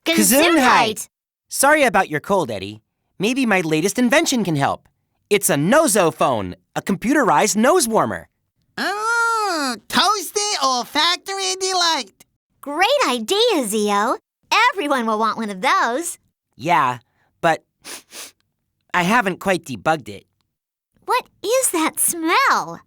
Gesundheit! Sorry about your cold, Eddie. Maybe my latest invention can help. It's a nosophone, a computerized nose warmer. Oh, toasty olfactory delight. Great idea, Zio. Everyone will want one of those. Yeah, but I haven't quite debugged it. What is that smell?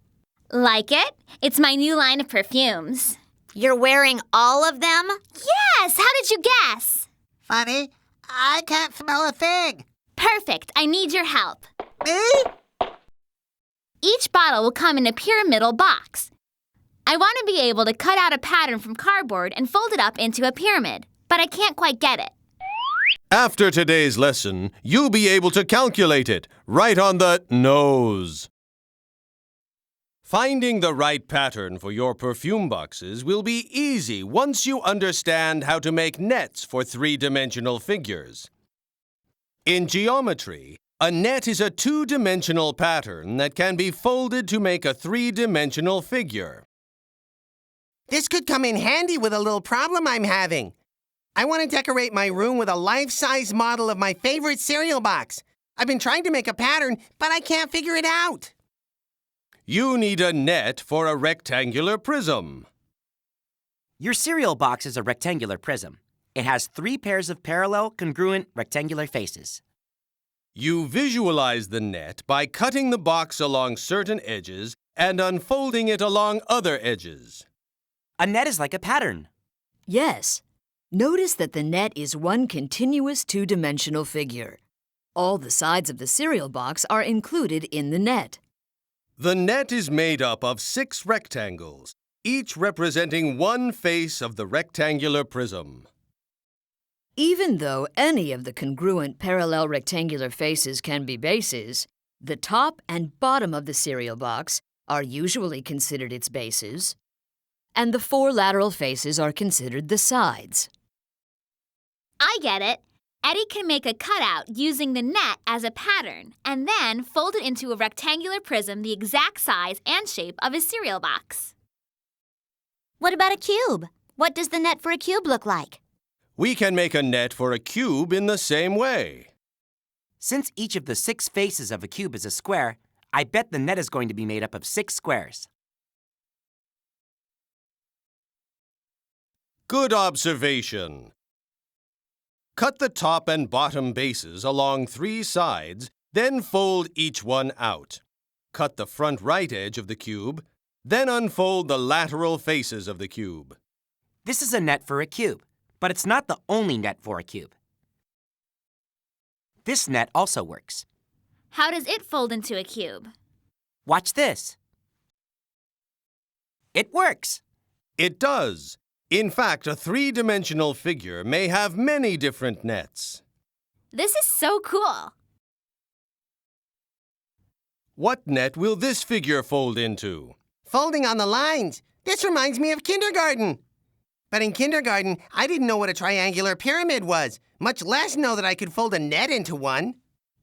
Like it? It's my new line of perfumes. You're wearing all of them? Yes! How did you guess? Funny, I can't smell a thing. Perfect. I need your help. Me? Each bottle will come in a pyramidal box. I want to be able to cut out a pattern from cardboard and fold it up into a pyramid, but I can't quite get it. After today's lesson, you'll be able to calculate it right on the nose. Finding the right pattern for your perfume boxes will be easy once you understand how to make nets for three-dimensional figures. In geometry, a net is a two-dimensional pattern that can be folded to make a three-dimensional figure. This could come in handy with a little problem I'm having. I want to decorate my room with a life-size model of my favorite cereal box. I've been trying to make a pattern, but I can't figure it out. You need a net for a rectangular prism. Your cereal box is a rectangular prism. It has 3 pairs of parallel, congruent, rectangular faces. You visualize the net by cutting the box along certain edges and unfolding it along other edges. A net is like a pattern. Yes. Notice that the net is one continuous two-dimensional figure. All the sides of the cereal box are included in the net. The net is made up of 6 rectangles, each representing one face of the rectangular prism. Even though any of the congruent parallel rectangular faces can be bases, the top and bottom of the cereal box are usually considered its bases, and the 4 lateral faces are considered the sides. I get it. Eddie can make a cutout using the net as a pattern and then fold it into a rectangular prism the exact size and shape of his cereal box. What about a cube? What does the net for a cube look like? We can make a net for a cube in the same way. Since each of the 6 faces of a cube is a square, I bet the net is going to be made up of 6 squares. Good observation. Cut the top and bottom bases along 3 sides, then fold each one out. Cut the front right edge of the cube, then unfold the lateral faces of the cube. This is a net for a cube, but it's not the only net for a cube. This net also works. How does it fold into a cube? Watch this. It works. It does. In fact, a three-dimensional figure may have many different nets. This is so cool. What net will this figure fold into? Folding on the lines. This reminds me of kindergarten. But in kindergarten, I didn't know what a triangular pyramid was, much less know that I could fold a net into one.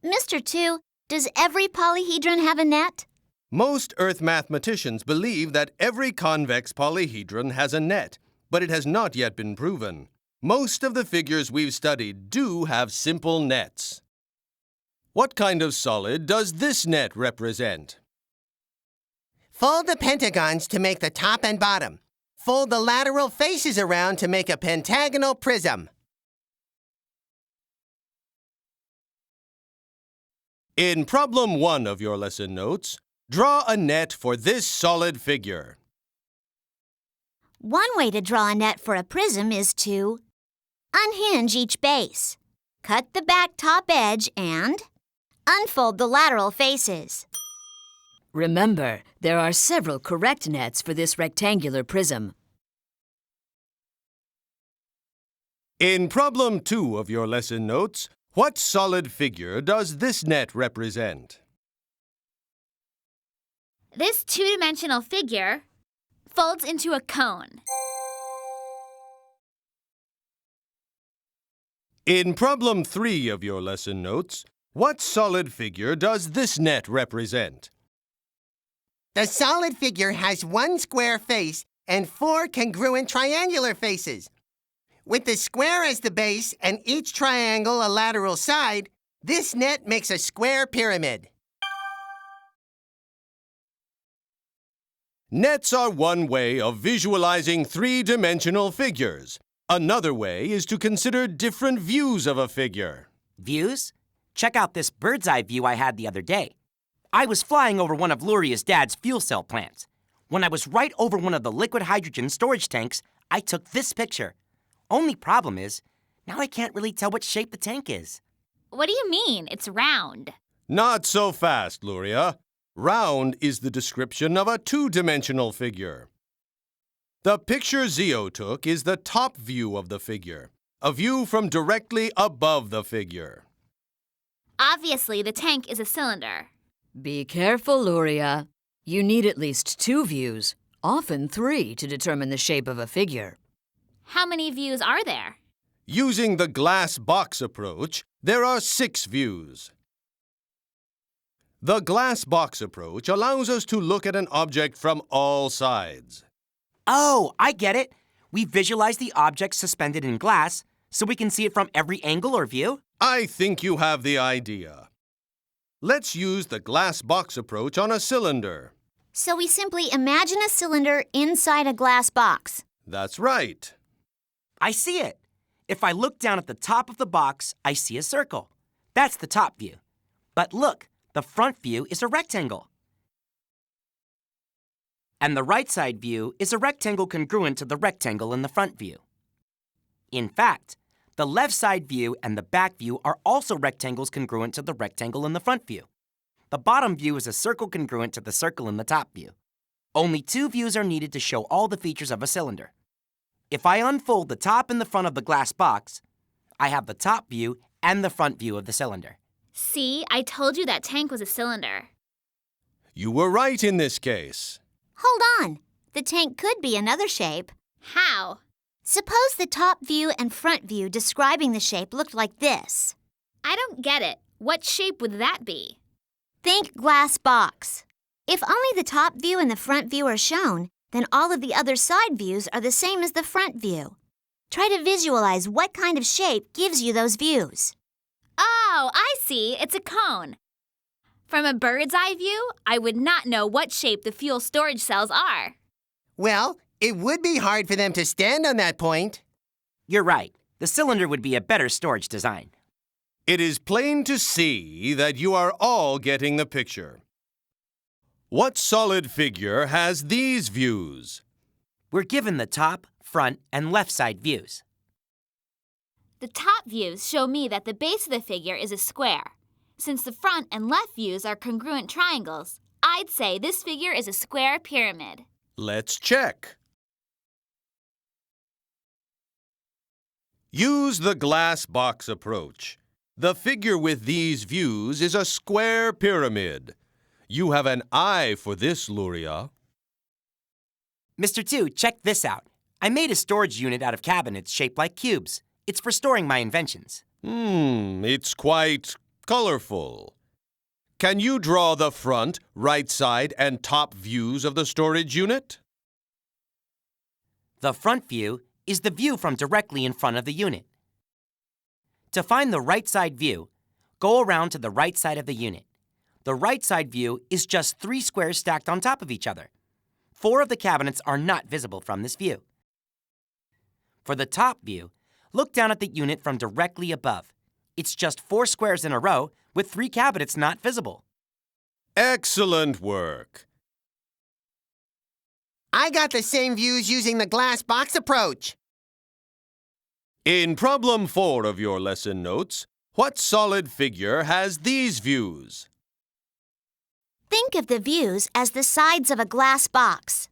Mr. 2, does every polyhedron have a net? Most Earth mathematicians believe that every convex polyhedron has a net, but it has not yet been proven. Most of the figures we've studied do have simple nets. What kind of solid does this net represent? Fold the pentagons to make the top and bottom. Fold the lateral faces around to make a pentagonal prism. In problem 1 of your lesson notes, draw a net for this solid figure. One way to draw a net for a prism is to unhinge each base, cut the back top edge, and unfold the lateral faces. Remember, there are several correct nets for this rectangular prism. In problem 2 of your lesson notes, what solid figure does this net represent? This two-dimensional figure folds into a cone. In problem 3 of your lesson notes, what solid figure does this net represent? The solid figure has one square face and 4 congruent triangular faces. With the square as the base and each triangle a lateral side, this net makes a square pyramid. Nets are one way of visualizing three-dimensional figures. Another way is to consider different views of a figure. Views? Check out this bird's eye view I had the other day. I was flying over one of Luria's dad's fuel cell plants. When I was right over one of the liquid hydrogen storage tanks, I took this picture. Only problem is, now I can't really tell what shape the tank is. What do you mean? It's round. Not so fast, Luria. Round is the description of a two-dimensional figure. The picture Zio took is the top view of the figure, a view from directly above the figure. Obviously, the tank is a cylinder. Be careful, Luria. You need at least 2 views, often 3, to determine the shape of a figure. How many views are there? Using the glass box approach, there are 6 views. The glass box approach allows us to look at an object from all sides. Oh, I get it. We visualize the object suspended in glass so we can see it from every angle or view? I think you have the idea. Let's use the glass box approach on a cylinder. So we simply imagine a cylinder inside a glass box. That's right. I see it. If I look down at the top of the box, I see a circle. That's the top view. But look, the front view is a rectangle. And the right side view is a rectangle congruent to the rectangle in the front view. In fact, the left side view and the back view are also rectangles congruent to the rectangle in the front view. The bottom view is a circle congruent to the circle in the top view. Only 2 views are needed to show all the features of a cylinder. If I unfold the top and the front of the glass box, I have the top view and the front view of the cylinder. See, I told you that tank was a cylinder. You were right in this case. Hold on. The tank could be another shape. How? Suppose the top view and front view describing the shape looked like this. I don't get it. What shape would that be? Think glass box. If only the top view and the front view are shown, then all of the other side views are the same as the front view. Try to visualize what kind of shape gives you those views. Oh, I see. It's a cone. From a bird's eye view, I would not know what shape the fuel storage cells are. Well, it would be hard for them to stand on that point. You're right. The cylinder would be a better storage design. It is plain to see that you are all getting the picture. What solid figure has these views? We're given the top, front, and left side views. The top views show me that the base of the figure is a square. Since the front and left views are congruent triangles, I'd say this figure is a square pyramid. Let's check. Use the glass box approach. The figure with these views is a square pyramid. You have an eye for this, Luria. Mr. 2, check this out. I made a storage unit out of cabinets shaped like cubes. It's for storing my inventions. It's quite colorful. Can you draw the front, right side, and top views of the storage unit? The front view is the view from directly in front of the unit. To find the right side view, go around to the right side of the unit. The right side view is just 3 squares stacked on top of each other. 4 of the cabinets are not visible from this view. For the top view, look down at the unit from directly above. It's just 4 squares in a row with 3 cabinets not visible. Excellent work. I got the same views using the glass box approach. In problem 4 of your lesson notes, what solid figure has these views? Think of the views as the sides of a glass box.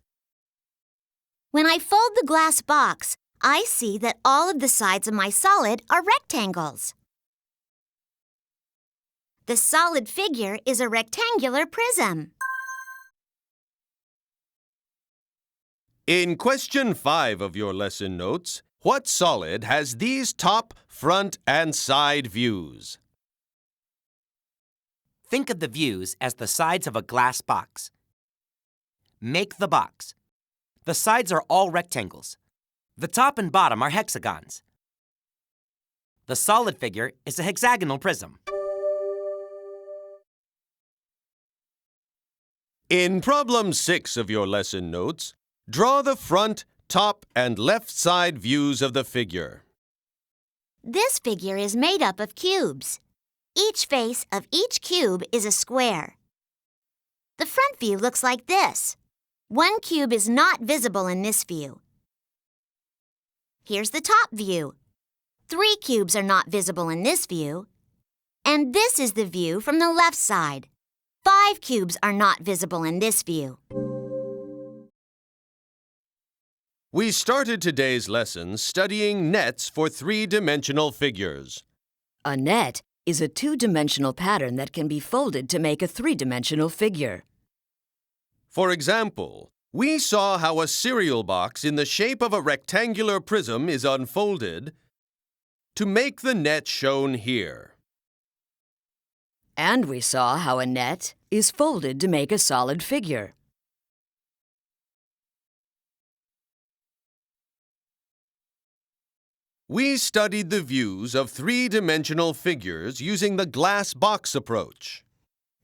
When I fold the glass box, I see that all of the sides of my solid are rectangles. The solid figure is a rectangular prism. In question 5 of your lesson notes, what solid has these top, front, and side views? Think of the views as the sides of a glass box. Make the box. The sides are all rectangles. The top and bottom are hexagons. The solid figure is a hexagonal prism. In problem 6 of your lesson notes, draw the front, top, and left side views of the figure. This figure is made up of cubes. Each face of each cube is a square. The front view looks like this. One cube is not visible in this view. Here's the top view. 3 cubes are not visible in this view. And this is the view from the left side. 5 cubes are not visible in this view. We started today's lesson studying nets for three-dimensional figures. A net is a two-dimensional pattern that can be folded to make a three-dimensional figure. For example, we saw how a cereal box in the shape of a rectangular prism is unfolded to make the net shown here. And we saw how a net is folded to make a solid figure. We studied the views of three-dimensional figures using the glass box approach.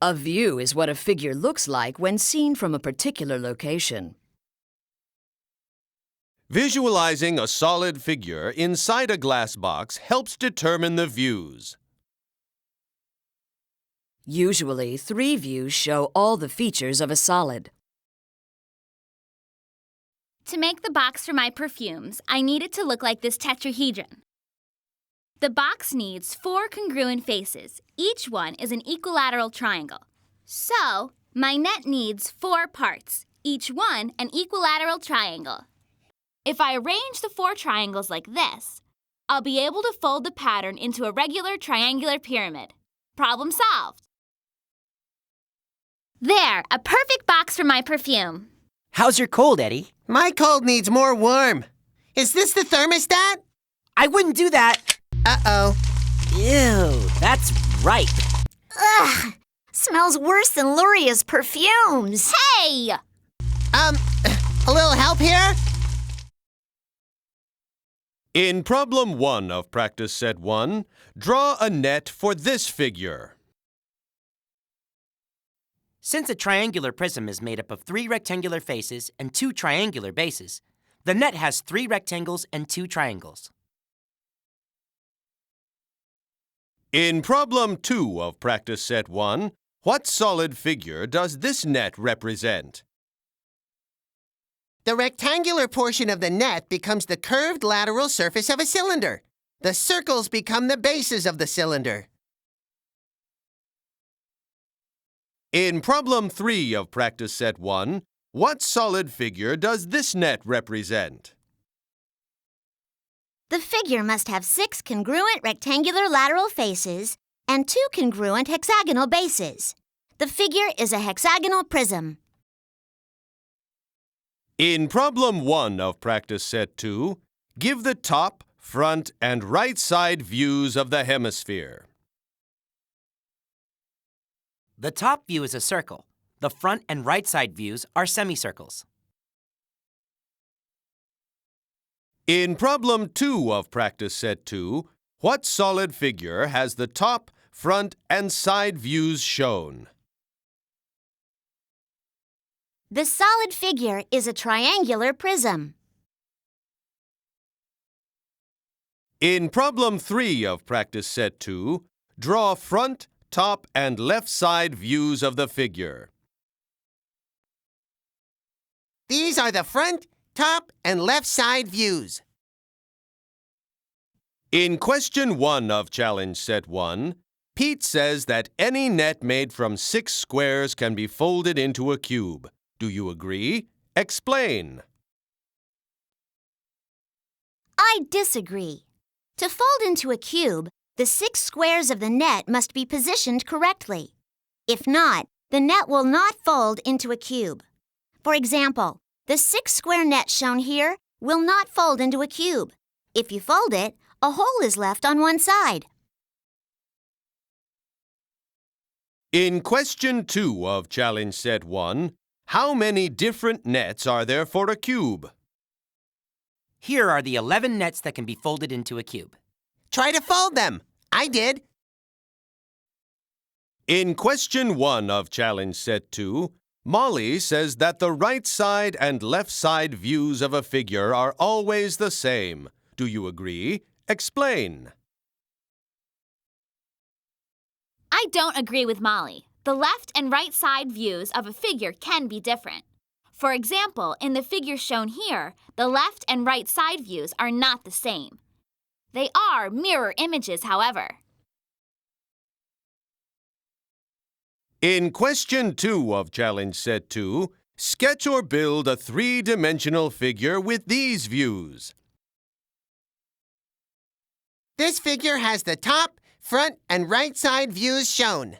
A view is what a figure looks like when seen from a particular location. Visualizing a solid figure inside a glass box helps determine the views. Usually, 3 views show all the features of a solid. To make the box for my perfumes, I need it to look like this tetrahedron. The box needs 4 congruent faces. Each one is an equilateral triangle. So, my net needs 4 parts, each one an equilateral triangle. If I arrange the 4 triangles like this, I'll be able to fold the pattern into a regular triangular pyramid. Problem solved! There, a perfect box for my perfume. How's your cold, Eddie? My cold needs more warm. Is this the thermostat? I wouldn't do that. Uh-oh. Ew, that's ripe. Ugh! Smells worse than Luria's perfumes. Hey! A little help here? In problem 1 of practice set 1, draw a net for this figure. Since a triangular prism is made up of 3 rectangular faces and 2 triangular bases, the net has 3 rectangles and 2 triangles. In problem 2 of practice set 1, what solid figure does this net represent? The rectangular portion of the net becomes the curved lateral surface of a cylinder. The circles become the bases of the cylinder. In problem 3 of practice set 1, what solid figure does this net represent? The figure must have 6 congruent rectangular lateral faces and 2 congruent hexagonal bases. The figure is a hexagonal prism. In problem 1 of practice set 2, give the top, front, and right side views of the hemisphere. The top view is a circle. The front and right side views are semicircles. In problem 2 of practice set 2, what solid figure has the top, front, and side views shown? The solid figure is a triangular prism. In problem 3 of practice set 2, draw front, top, and left side views of the figure. These are the front, top, and left side views. In question 1 of challenge set 1, Pete says that any net made from 6 squares can be folded into a cube. Do you agree? Explain. I disagree. To fold into a cube, the 6 squares of the net must be positioned correctly. If not, the net will not fold into a cube. For example, the 6-square net shown here will not fold into a cube. If you fold it, a hole is left on one side. In question 2 of challenge set 1, how many different nets are there for a cube? Here are the 11 nets that can be folded into a cube. Try to fold them. I did. In question 1 of Challenge Set 2, Molly says that the right side and left side views of a figure are always the same. Do you agree? Explain. I don't agree with Molly. The left and right side views of a figure can be different. For example, in the figure shown here, the left and right side views are not the same. They are mirror images, however. In question 2 of Challenge Set 2, sketch or build a three-dimensional figure with these views. This figure has the top, front, and right side views shown.